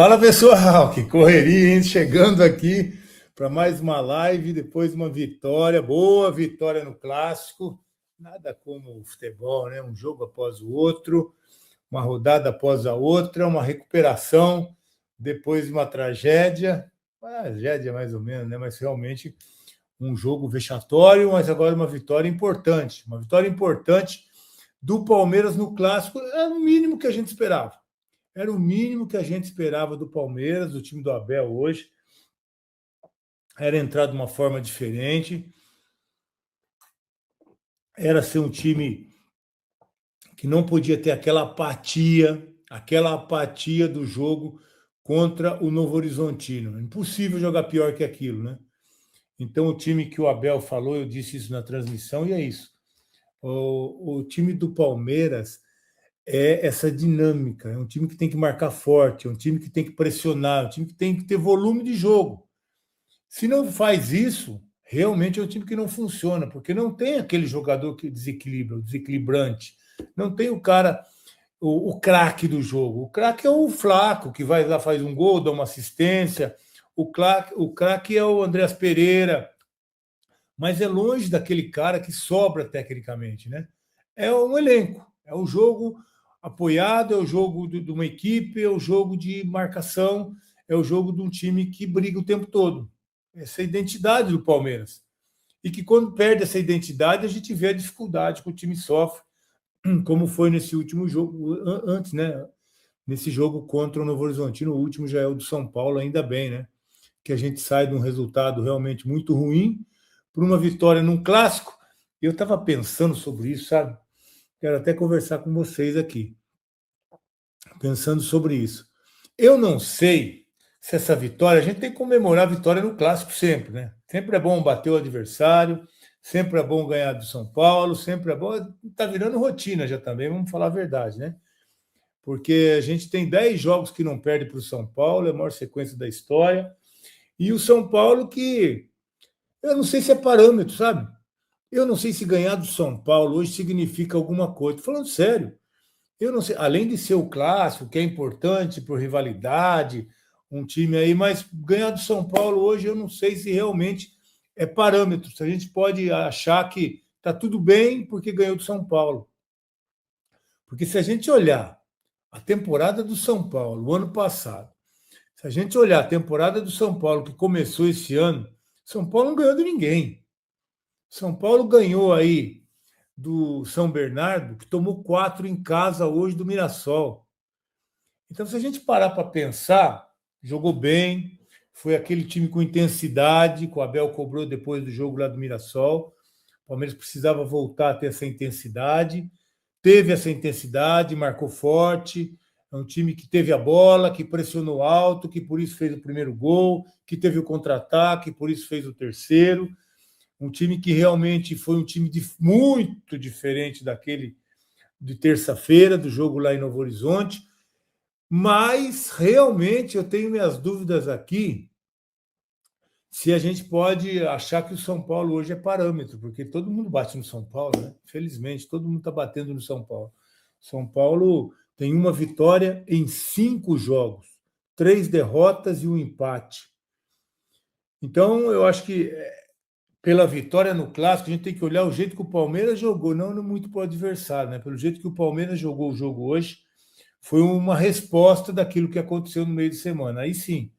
Fala pessoal, que correria, hein? Chegando aqui para mais uma live, depois de uma vitória, boa vitória no clássico. Nada como o futebol, né? Um jogo após o outro, uma rodada após a outra, uma recuperação depois de uma tragédia. Tragédia mais ou menos, né? Mas realmente um jogo vexatório, mas agora uma vitória importante. Uma vitória importante do Palmeiras no clássico, é o mínimo que a gente esperava. Era o mínimo que a gente esperava do Palmeiras, do time do Abel hoje. Era entrar de uma forma diferente. Era ser um time que não podia ter aquela apatia do jogo contra o Novo Horizontino. É impossível jogar pior que aquilo, né? Então, o time que o Abel falou, eu disse isso na transmissão, e é isso. O time do Palmeiras é essa dinâmica. É um time que tem que marcar forte, é um time que tem que pressionar, é um time que tem que ter volume de jogo. Se não faz isso, realmente é um time que não funciona, porque não tem aquele jogador que desequilibra, o desequilibrante. Não tem o cara, o craque do jogo. O craque é o Flaco, que vai lá, faz um gol, dá uma assistência. O craque é o Andreas Pereira, mas é longe daquele cara que sobra tecnicamente, né? É um elenco, é um jogo apoiado, é o jogo de uma equipe, é o jogo de marcação, é o jogo de um time que briga o tempo todo. Essa é a identidade do Palmeiras. E que quando perde essa identidade, a gente vê a dificuldade que o time sofre, como foi nesse último jogo, antes, né? Nesse jogo contra o Novo Horizontino, o último já é o do São Paulo, ainda bem, né? Que a gente sai de um resultado realmente muito ruim por uma vitória num clássico. Eu estava pensando sobre isso, sabe? Quero até conversar com vocês aqui, pensando sobre isso. Eu não sei se essa vitória, a gente tem que comemorar a vitória no clássico sempre, né? Sempre é bom bater o adversário, sempre é bom ganhar do São Paulo, sempre é bom. Está virando rotina já também, vamos falar a verdade, né? Porque a gente tem 10 jogos que não perde para o São Paulo, é a maior sequência da história. E o São Paulo que eu não sei se é parâmetro, sabe? Eu não sei se ganhar do São Paulo hoje significa alguma coisa. Tô falando sério. Eu não sei, além de ser o clássico, que é importante por rivalidade, um time aí, mas ganhar do São Paulo hoje eu não sei se realmente é parâmetro. Se a gente pode achar que está tudo bem porque ganhou do São Paulo. Porque se a gente olhar a temporada do São Paulo, o ano passado, se a gente olhar a temporada do São Paulo que começou esse ano, São Paulo não ganhou de ninguém. São Paulo ganhou aí do São Bernardo, que tomou 4 em casa hoje do Mirassol. Então, se a gente parar para pensar, jogou bem, foi aquele time com intensidade, que o Abel cobrou depois do jogo lá do Mirassol. O Palmeiras precisava voltar a ter essa intensidade. Teve essa intensidade, marcou forte. É um time que teve a bola, que pressionou alto, que por isso fez o primeiro gol, que teve o contra-ataque, por isso fez o terceiro. Um time que realmente foi um time muito diferente daquele de terça-feira, do jogo lá em Novo Horizonte, mas realmente eu tenho minhas dúvidas aqui se a gente pode achar que o São Paulo hoje é parâmetro, porque todo mundo bate no São Paulo, né? Infelizmente, todo mundo está batendo no São Paulo. São Paulo tem uma vitória em 5 jogos, 3 derrotas e um empate. Então, eu acho que pela vitória no clássico, a gente tem que olhar o jeito que o Palmeiras jogou, não muito para o adversário, né? Pelo jeito que o Palmeiras jogou o jogo hoje, foi uma resposta daquilo que aconteceu no meio de semana. Aí sim,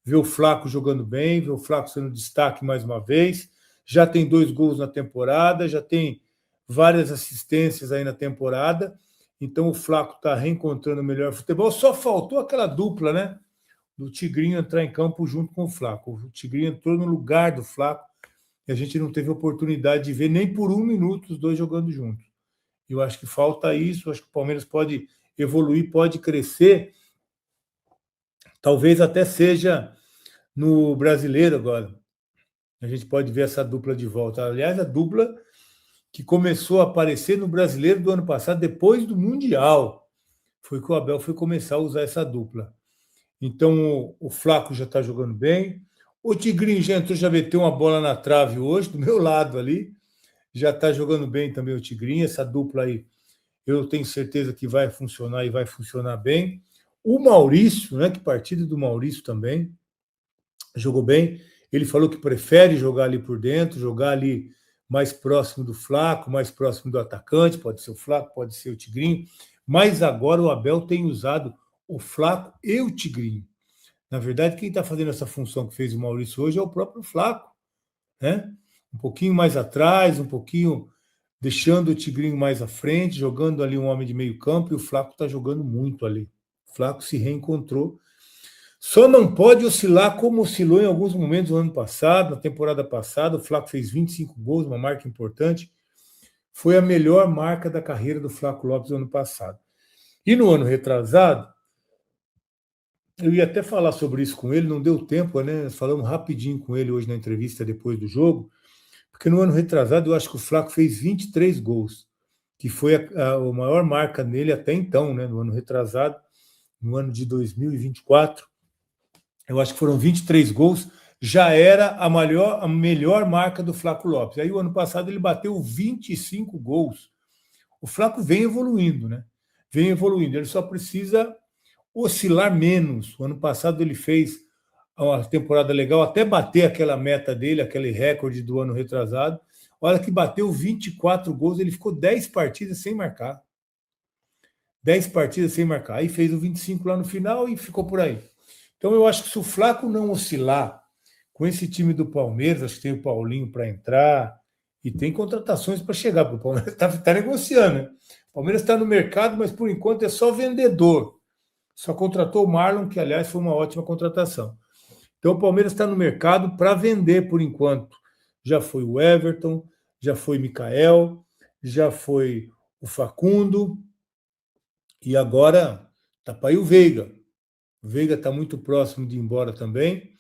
ver o Flaco jogando bem, ver o Flaco sendo destaque mais uma vez, já tem 2 gols na temporada, já tem várias assistências aí na temporada, então o Flaco está reencontrando o melhor futebol, só faltou aquela dupla, né? Do Tigrinho entrar em campo junto com o Flaco. O Tigrinho entrou no lugar do Flaco, e a gente não teve oportunidade de ver nem por 1 minuto os dois jogando juntos. Eu acho que falta isso, acho que o Palmeiras pode evoluir, pode crescer, talvez até seja no Brasileiro agora. A gente pode ver essa dupla de volta. Aliás, a dupla que começou a aparecer no Brasileiro do ano passado, depois do Mundial, foi que o Abel foi começar a usar essa dupla. Então, o Flaco já está jogando bem, o Tigrinho já entrou, já meteu uma bola na trave hoje, do meu lado ali, já está jogando bem também o Tigrinho, essa dupla aí, eu tenho certeza que vai funcionar e vai funcionar bem. O Maurício, né, que partida do Maurício também, jogou bem. Ele falou que prefere jogar ali por dentro, jogar ali mais próximo do Flaco, mais próximo do atacante, pode ser o Flaco, pode ser o Tigrinho, mas agora o Abel tem usado o Flaco e o Tigrinho. Na verdade, quem está fazendo essa função que fez o Maurício hoje é o próprio Flaco, né? Um pouquinho mais atrás, um pouquinho deixando o Tigrinho mais à frente, jogando ali um homem de meio campo, e o Flaco está jogando muito ali. O Flaco se reencontrou. Só não pode oscilar como oscilou em alguns momentos no ano passado, na temporada passada. O Flaco fez 25 gols, uma marca importante. Foi a melhor marca da carreira do Flaco Lopes no ano passado. E no ano retrasado, eu ia até falar sobre isso com ele, não deu tempo, né? Nós falamos rapidinho com ele hoje na entrevista depois do jogo, porque no ano retrasado eu acho que o Flaco fez 23 gols, que foi a maior marca nele até então, né? No ano retrasado, no ano de 2024. Eu acho que foram 23 gols, já era a melhor marca do Flaco Lopes. Aí o ano passado ele bateu 25 gols. O Flaco vem evoluindo, né? Vem evoluindo, ele só precisa oscilar menos. O ano passado ele fez uma temporada legal, até bater aquela meta dele, aquele recorde do ano retrasado. Olha que bateu 24 gols, ele ficou 10 partidas sem marcar. 10 partidas sem marcar. Aí fez o 25 lá no final e ficou por aí. Então, eu acho que se o Flaco não oscilar com esse time do Palmeiras, acho que tem o Paulinho para entrar e tem contratações para chegar, porque o Palmeiras está negociando. Né? O Palmeiras está no mercado, mas por enquanto é só vendedor. Só contratou o Marlon, que aliás foi uma ótima contratação. Então, o Palmeiras está no mercado para vender por enquanto. Já foi o Everton, já foi o Mikael, já foi o Facundo e agora está para aí o Veiga. O Veiga está muito próximo de ir embora também.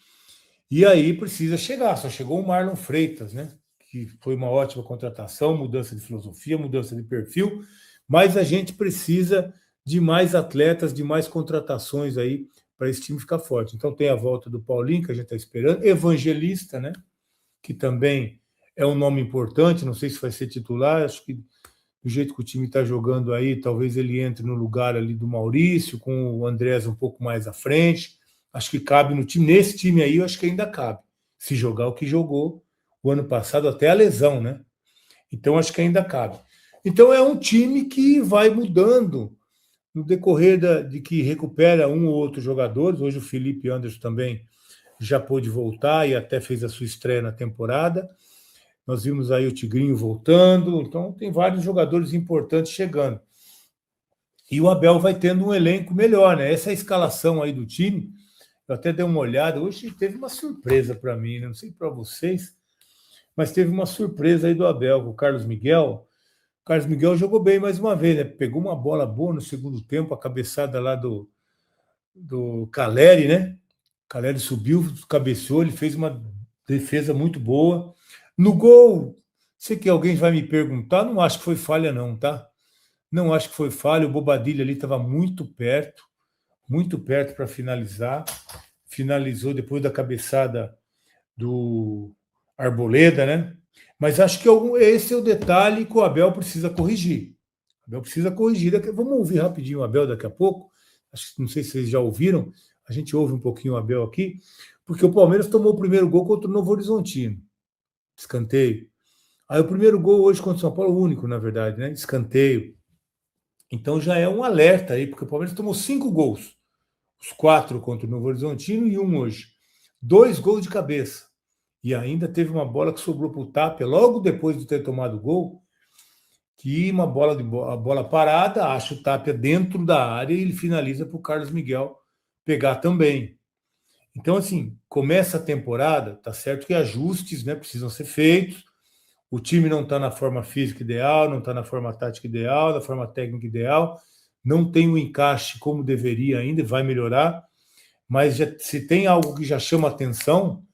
E aí precisa chegar. Só chegou o Marlon Freitas, né? Que foi uma ótima contratação, mudança de filosofia, mudança de perfil. Mas a gente precisa de mais atletas, de mais contratações aí para esse time ficar forte. Então tem a volta do Paulinho, que a gente está esperando. Evangelista, né? Que também é um nome importante. Não sei se vai ser titular. Acho que do jeito que o time está jogando aí, talvez ele entre no lugar ali do Maurício, com o Andrés um pouco mais à frente. Acho que cabe no time. Nesse time aí, eu acho que ainda cabe. Se jogar o que jogou o ano passado, até a lesão, né? Então, acho que ainda cabe. Então, é um time que vai mudando no decorrer de que recupera um ou outro jogador. Hoje o Felipe Anderson também já pôde voltar e até fez a sua estreia na temporada. Nós vimos aí o Tigrinho voltando, então tem vários jogadores importantes chegando. E o Abel vai tendo um elenco melhor, né? Essa escalação aí do time, eu até dei uma olhada, hoje teve uma surpresa para mim, né? Não sei para vocês, mas teve uma surpresa aí do Abel, com o Carlos Miguel. O Carlos Miguel jogou bem mais uma vez, né? Pegou uma bola boa no segundo tempo, a cabeçada lá do Caleri, né? O Caleri subiu, cabeceou, ele fez uma defesa muito boa. No gol, sei que alguém vai me perguntar, não acho que foi falha não, tá? Não acho que foi falha, o Bobadilha ali estava muito perto para finalizar. Finalizou depois da cabeçada do Arboleda, né? Mas acho que esse é o detalhe que o Abel precisa corrigir. O Abel precisa corrigir. Vamos ouvir rapidinho o Abel daqui a pouco. Acho que não sei se vocês já ouviram. A gente ouve um pouquinho o Abel aqui, porque o Palmeiras tomou o primeiro gol contra o Novo Horizontino. Escanteio. Aí o primeiro gol hoje contra o São Paulo, o único, na verdade, né? Escanteio. Então já é um alerta aí, porque o Palmeiras tomou 5 gols. Os 4 contra o Novo Horizontino e 1 hoje. 2 gols de cabeça. E ainda teve uma bola que sobrou para o Tapia, logo depois de ter tomado o gol, que a bola parada, acha o Tapia dentro da área e ele finaliza para o Carlos Miguel pegar também. Então, assim, começa a temporada, tá certo que ajustes, né, precisam ser feitos. O time não está na forma física ideal, não está na forma tática ideal, na forma técnica ideal, não tem o encaixe como deveria ainda, vai melhorar, mas se tem algo que já chama atenção,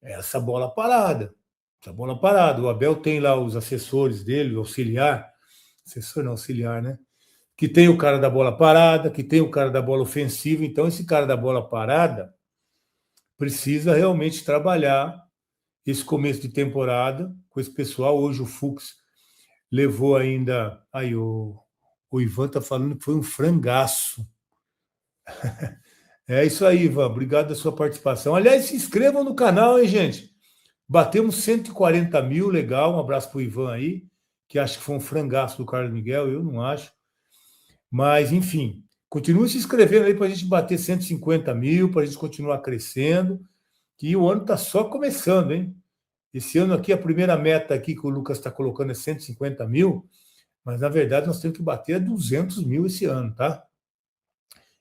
é essa bola parada. Essa bola parada. O Abel tem lá os assessores dele, o auxiliar, assessor não, auxiliar, né? Que tem o cara da bola parada, que tem o cara da bola ofensiva, então esse cara da bola parada precisa realmente trabalhar esse começo de temporada com esse pessoal. Hoje o Fux levou ainda. Aí o Ivan está falando que foi um frangaço. É isso aí, Ivan. Obrigado pela sua participação. Aliás, se inscrevam no canal, hein, gente? Batemos 140 mil, legal. Um abraço para o Ivan aí, que acho que foi um frangaço do Carlos Miguel, eu não acho. Mas, enfim, continue se inscrevendo aí para a gente bater 150 mil, para a gente continuar crescendo. Que o ano está só começando, hein? Esse ano aqui, a primeira meta aqui que o Lucas está colocando é 150 mil, mas na verdade nós temos que bater 200 mil esse ano, tá?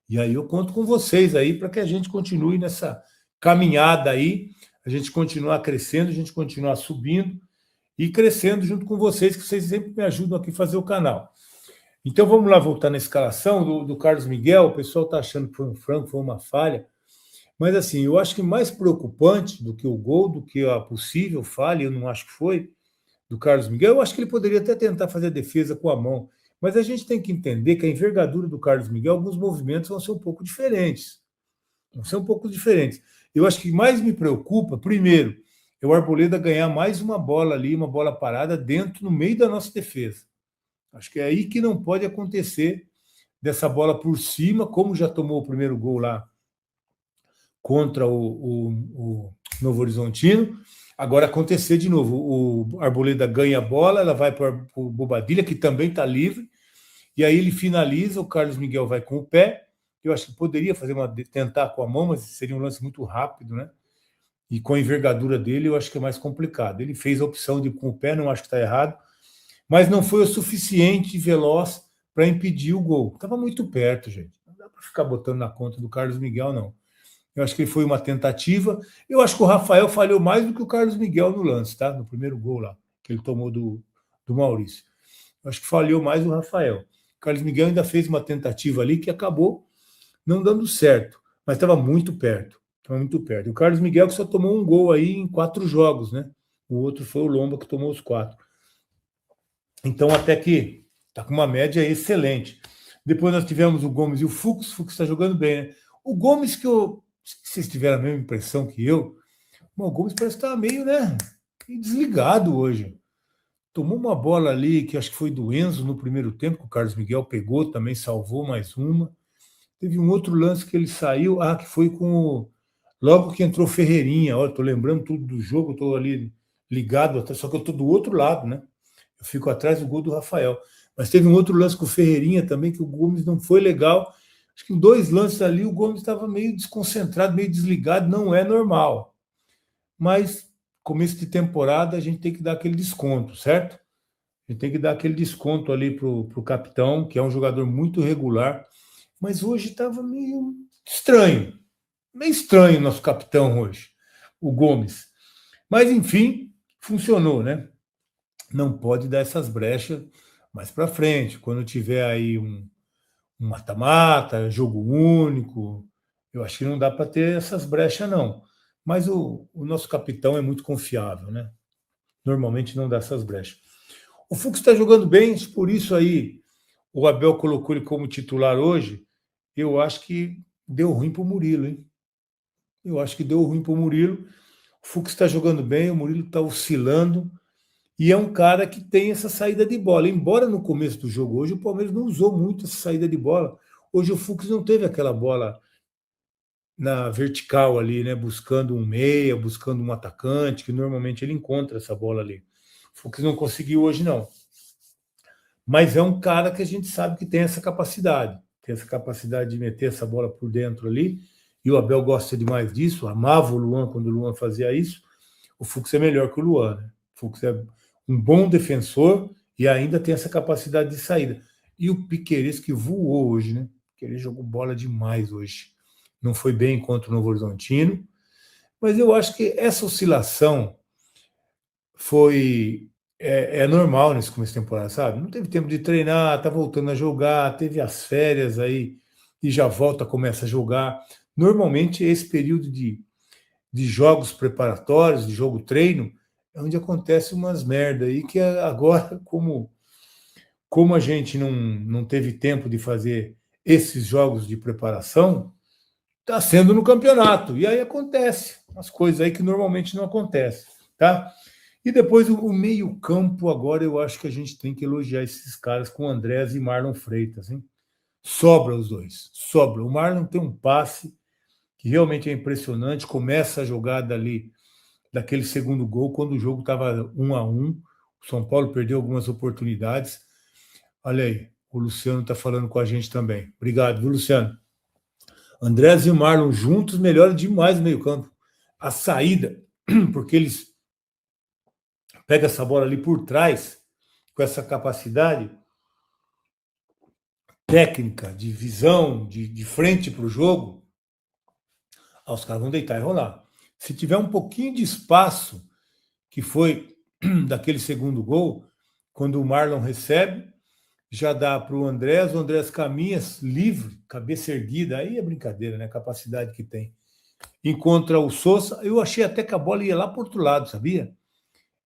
E aí eu conto com vocês aí para que a gente continue nessa caminhada aí, a gente continuar crescendo, a gente continuar subindo e crescendo junto com vocês, que vocês sempre me ajudam aqui a fazer o canal. Então vamos lá voltar na escalação do Carlos Miguel. O pessoal está achando que foi um frango, foi uma falha. Mas assim, eu acho que mais preocupante do que o gol, do que a possível falha, eu não acho que foi, do Carlos Miguel, eu acho que ele poderia até tentar fazer a defesa com a mão. Mas a gente tem que entender que a envergadura do Carlos Miguel, alguns movimentos vão ser um pouco diferentes. Vão ser um pouco diferentes. Eu acho que mais me preocupa, primeiro, é o Arboleda ganhar mais uma bola ali, uma bola parada dentro, no meio da nossa defesa. Acho que é aí que não pode acontecer dessa bola por cima, como já tomou o primeiro gol lá contra o Novo Horizontino. Agora acontecer de novo, o Arboleda ganha a bola, ela vai para o Bobadilha, que também está livre, e aí ele finaliza, o Carlos Miguel vai com o pé. Eu acho que poderia tentar com a mão, mas seria um lance muito rápido, né? E com a envergadura dele, eu acho que é mais complicado. Ele fez a opção de ir com o pé, não acho que está errado, mas não foi o suficiente veloz para impedir o gol. Estava muito perto, gente. Não dá para ficar botando na conta do Carlos Miguel, não. Eu acho que foi uma tentativa. Eu acho que o Rafael falhou mais do que o Carlos Miguel no lance, tá? No primeiro gol lá, que ele tomou do Maurício. Eu acho que falhou mais o Rafael. O Carlos Miguel ainda fez uma tentativa ali que acabou não dando certo, mas estava muito perto. Estava muito perto. O Carlos Miguel que só tomou um gol aí em 4 jogos, né? O outro foi o Lomba que tomou os 4. Então, até que está com uma média excelente. Depois nós tivemos o Gomes e o Fux. O Fux está jogando bem, né? O Gomes, que vocês tiveram a mesma impressão que eu, o Gomes parece que está meio, né, desligado hoje. Tomou uma bola ali, que acho que foi do Enzo no primeiro tempo, que o Carlos Miguel pegou, também salvou mais uma. Teve um outro lance que ele saiu, que foi logo que entrou Ferreirinha. Olha, estou lembrando tudo do jogo, estou ali ligado, só que eu estou do outro lado, né? Eu fico atrás do gol do Rafael. Mas teve um outro lance com o Ferreirinha também, que o Gomes não foi legal. Acho que em 2 lances ali o Gomes estava meio desconcentrado, meio desligado, não é normal. Mas, começo de temporada, a gente tem que dar aquele desconto, certo? A gente tem que dar aquele desconto ali para o capitão, que é um jogador muito regular. Mas hoje estava meio estranho o nosso capitão hoje, o Gomes. Mas, enfim, funcionou, né? Não pode dar essas brechas mais para frente, quando tiver aí um mata-mata, jogo único. Eu acho que não dá para ter essas brechas, não. Mas o nosso capitão é muito confiável, né? Normalmente não dá essas brechas. O Fux está jogando bem, por isso aí o Abel colocou ele como titular hoje. Eu acho que deu ruim para o Murilo, hein? Eu acho que deu ruim para o Murilo. O Fux está jogando bem, o Murilo está oscilando. E é um cara que tem essa saída de bola. Embora no começo do jogo hoje o Palmeiras não usou muito essa saída de bola. Hoje o Fux não teve aquela bola na vertical ali, né? Buscando um meia, buscando um atacante, que normalmente ele encontra essa bola ali. O Fux não conseguiu hoje, não. Mas é um cara que a gente sabe que tem essa capacidade. Tem essa capacidade de meter essa bola por dentro ali. E o Abel gosta demais disso. Amava o Luan quando o Luan fazia isso. O Fux é melhor que o Luan, né? O Fux é um bom defensor e ainda tem essa capacidade de saída. E o Piquerez que voou hoje, né? Piquerez jogou bola demais hoje. Não foi bem contra o Novo Horizontino, mas eu acho que essa oscilação é normal nesse começo de temporada, sabe? Não teve tempo de treinar, tá voltando a jogar, teve as férias aí e já volta, começa a jogar. Normalmente esse período de jogos preparatórios, de jogo-treino, é onde acontece umas merda aí que agora, como a gente não teve tempo de fazer esses jogos de preparação, está sendo no campeonato. E aí acontece as coisas aí que normalmente não acontecem, tá? E depois o meio-campo, agora eu acho que a gente tem que elogiar esses caras com Andrés e Marlon Freitas, hein? Sobra os dois, sobra. O Marlon tem um passe que realmente é impressionante, começa a jogada ali daquele segundo gol, quando o jogo estava 1-1, o São Paulo perdeu algumas oportunidades. Olha aí, o Luciano está falando com a gente também. Obrigado, viu, Luciano? Andrés e o Marlon juntos melhoram demais no meio-campo. A saída, porque eles pegam essa bola ali por trás, com essa capacidade técnica, de visão, de frente para o jogo, os caras vão deitar e rolar. Se tiver um pouquinho de espaço, que foi daquele segundo gol, quando o Marlon recebe, já dá para o Andrés caminha livre, cabeça erguida, aí é brincadeira, né? A capacidade que tem. Encontra o Sousa, eu achei até que a bola ia lá para o outro lado, sabia?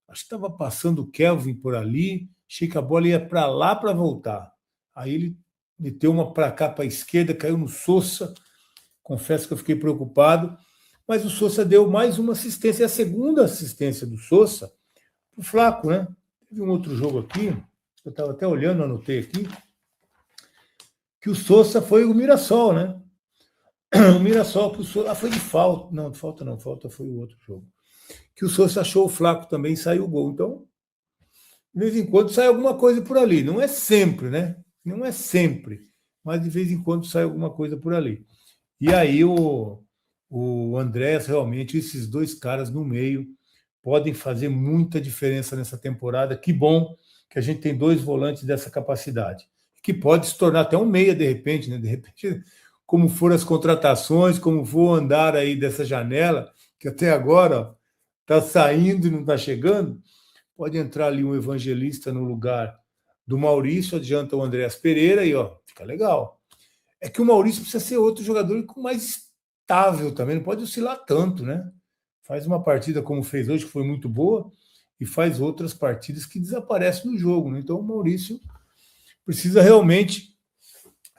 Acho que estava passando o Kelvin por ali, achei que a bola ia para lá para voltar. Aí ele meteu uma para cá, para a esquerda, caiu no Sousa, confesso que eu fiquei preocupado, mas o Sousa deu mais uma assistência, a segunda assistência do Sousa, para o Flaco, né? Teve um outro jogo aqui, eu estava até olhando, anotei aqui, que o Sousa foi o Mirassol, né? O Mirassol, que o Sousa, foi de falta. Não, de falta não, falta foi o outro jogo. Que o Sousa achou o Flaco também e saiu o gol. Então, de vez em quando sai alguma coisa por ali. Não é sempre, né? Não é sempre. Mas de vez em quando sai alguma coisa por ali. E aí o Andrés, realmente, esses dois caras no meio podem fazer muita diferença nessa temporada. Que bom que a gente tem dois volantes dessa capacidade. Que pode se tornar até um meia, de repente, né? De repente, como foram as contratações, como for o andar aí dessa janela, que até agora está saindo e não está chegando, pode entrar ali um Evangelista no lugar do Maurício, adianta o Andrés Pereira e ó, fica legal. É que o Maurício precisa ser outro jogador com mais estável também, não pode oscilar tanto, né? Faz uma partida como fez hoje, que foi muito boa, e faz outras partidas que desaparecem no jogo, né? Então o Maurício precisa realmente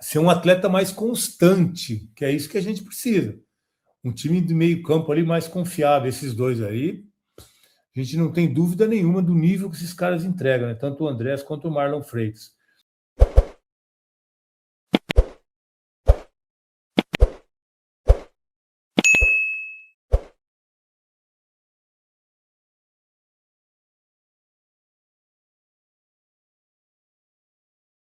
ser um atleta mais constante, que é isso que a gente precisa. Um time de meio campo ali mais confiável, esses dois aí, a gente não tem dúvida nenhuma do nível que esses caras entregam, né? Tanto o Andrés quanto o Marlon Freitas.